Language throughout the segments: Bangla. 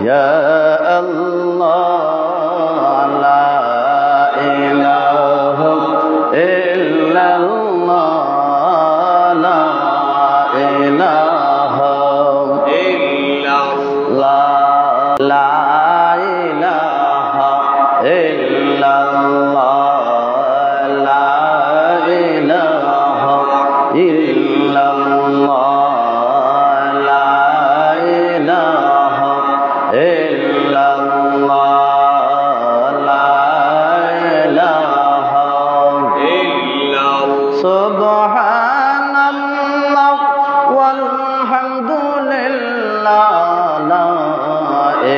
ইয়া আল্লাহ লা ইলাহা ইল্লাল্লাহ লা ইলাহা ইল্লাল্লাহ লা ইলাহা ইল্লাল্লাহ লা ইলাহা ইল্লাল্লাহ Subhanallah walhamdulillah la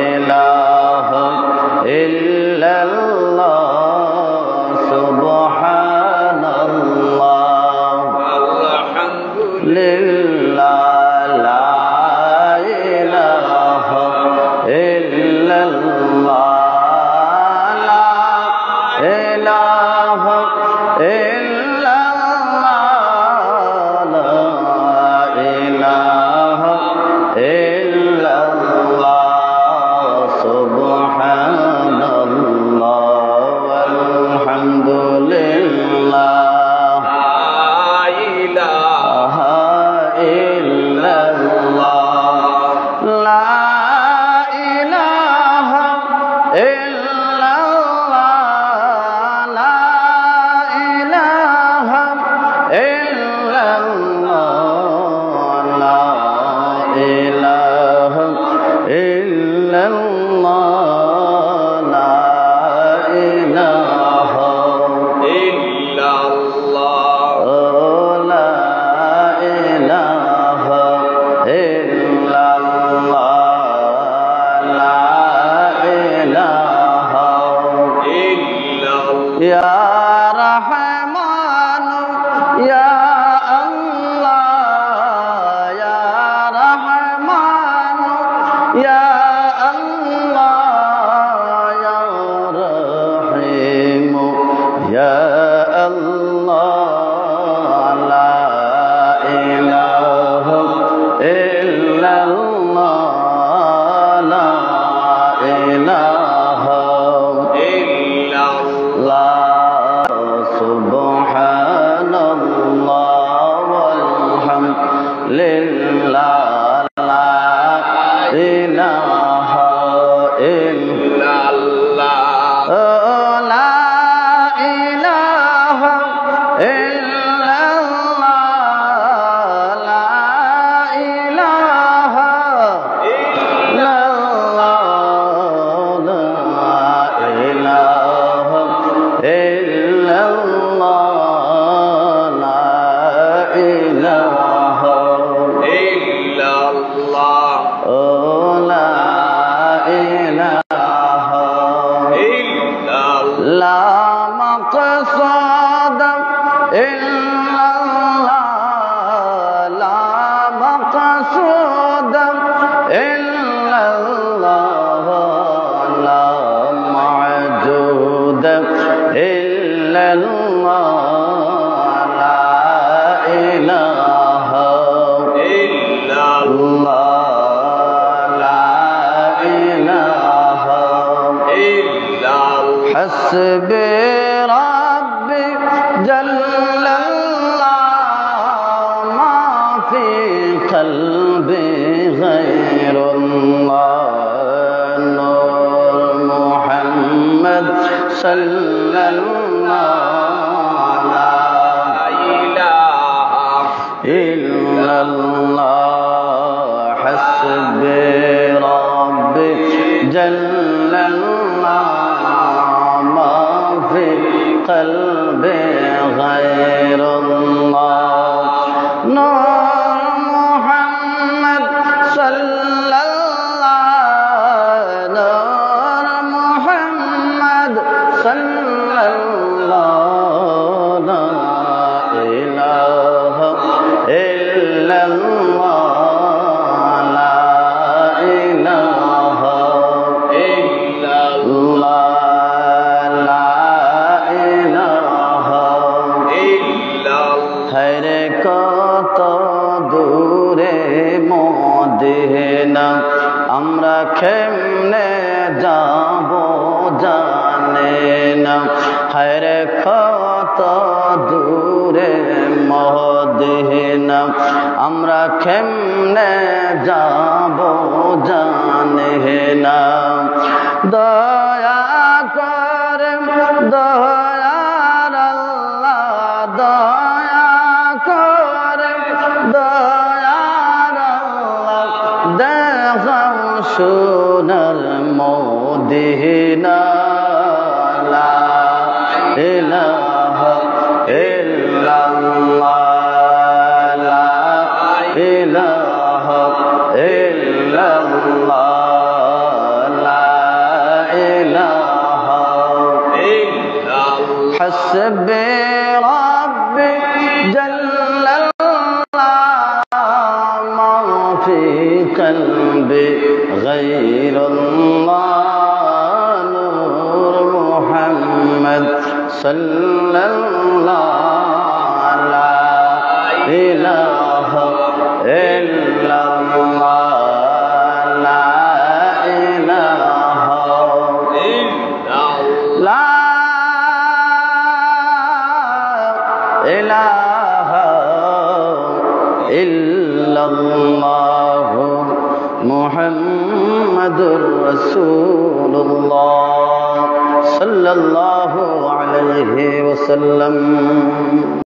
ilaha illallah subhanallah walhamdulillah la ilaha illallah la ilaha আমরা খেম কত দূরে মদিনা আমরা কেমনে যাব জানে না দয়া করে দয়ার আল্লাহ দয়া করে দয়ার আল্লাহ দেখাও সোনার মদিনা লা ইলাহা ইল্লাল্লাহ লা ইলাহা ইল্লাল্লাহ লা ইলাহা ইল্লাল্লাহ হাসবি রাব্বি জাল্লাল্লাহ মা ফি কলবি গায়রুল্লাহ নূর মুহাম্মদ সাল্লাল্লাহ লা ইলাহা ইল্লাল্লাহ লা ইলাহা ইল্লাল্লাহ লা ইলাহা ইল্লাল্লাহ মুহাম্মাদুর রাসূলুল্লাহ সাল্লাল্লাহু আলাইহি ওয়াসাল্লাম।